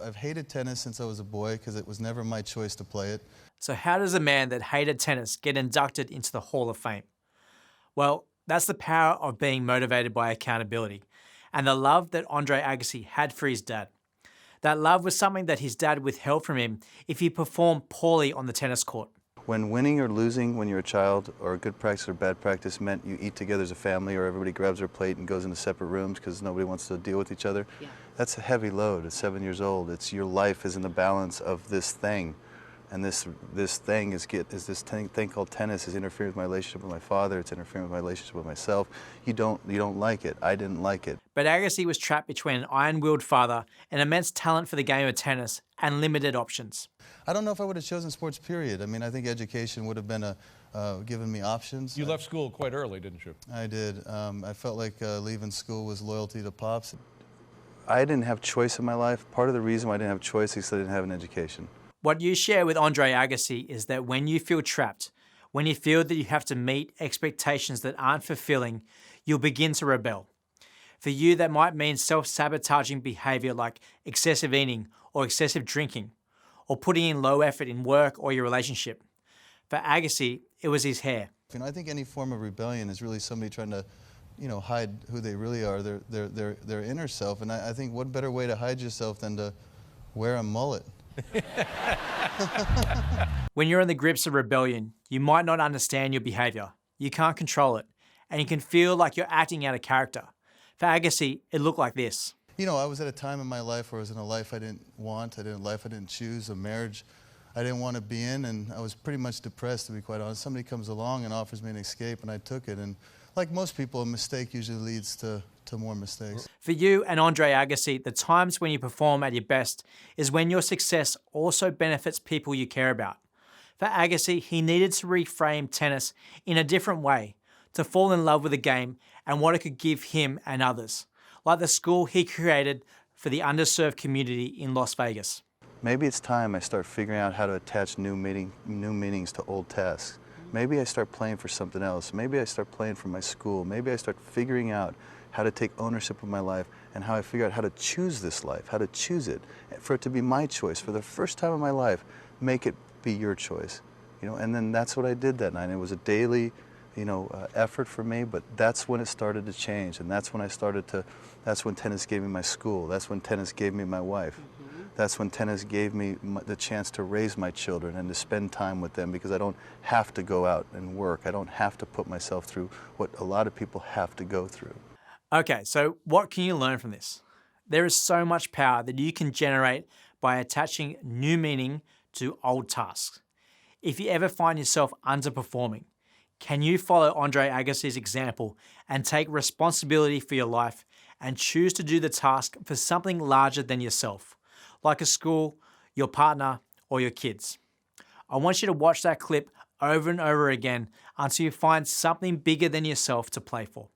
I've hated tennis since I was a boy because it was never my choice to play it. So how does a man that hated tennis get inducted into the Hall of Fame? Well, that's the power of being motivated by accountability and the love that Andre Agassi had for his dad. That love was something that his dad withheld from him if he performed poorly on the tennis court. When winning or losing when you're a child, or good practice or bad practice, meant you eat together as a family, or everybody grabs their plate and goes into separate rooms because nobody wants to deal with each other, that's a heavy load at 7 years old. It's your life is in the balance of this thing. And this thing is this thing called tennis is interfering with my relationship with my father. It's interfering with my relationship with myself. You don't like it. I didn't like it. But Agassi was trapped between an iron-willed father, an immense talent for the game of tennis, and limited options. I don't know if I would have chosen sports, period. I mean, I think education would have been given me options. You left school quite early, didn't you? I did. I felt like leaving school was loyalty to Pops. I didn't have choice in my life. Part of the reason why I didn't have choice is because I didn't have an education. What you share with Andre Agassi is that when you feel trapped, when you feel that you have to meet expectations that aren't fulfilling, you'll begin to rebel. For you, that might mean self-sabotaging behavior like excessive eating or excessive drinking, or putting in low effort in work or your relationship. For Agassi, it was his hair. I think any form of rebellion is really somebody trying to, hide who they really are, their inner self. And I think what better way to hide yourself than to wear a mullet? When you're in the grips of rebellion, you might not understand your behavior. You can't control it, and you can feel like you're acting out of character. For Agassi, it looked like this. I was at a time in my life where I was in a life I didn't want, a life I didn't choose, a marriage I didn't want to be in, and I was pretty much depressed, to be quite honest. Somebody comes along and offers me an escape, and I took it. And like most people, a mistake usually leads to more mistakes. For you and Andre Agassi, the times when you perform at your best is when your success also benefits people you care about. For Agassi, he needed to reframe tennis in a different way, to fall in love with the game and what it could give him and others, like the school he created for the underserved community in Las Vegas. Maybe it's time I start figuring out how to attach new meanings to old tasks. Maybe I start playing for something else. Maybe I start playing for my school. Maybe I start figuring out how to take ownership of my life and how I figure out how to choose this life, how to choose it, for it to be my choice. For the first time in my life, make it be your choice. And then that's what I did that night. It was a daily, effort for me, but that's when it started to change. And that's when that's when tennis gave me my school. That's when tennis gave me my wife. That's when tennis gave me the chance to raise my children and to spend time with them, because I don't have to go out and work. I don't have to put myself through what a lot of people have to go through. Okay, so what can you learn from this? There is so much power that you can generate by attaching new meaning to old tasks. If you ever find yourself underperforming, can you follow Andre Agassi's example and take responsibility for your life and choose to do the task for something larger than yourself, like a school, your partner, or your kids? I want you to watch that clip over and over again until you find something bigger than yourself to play for.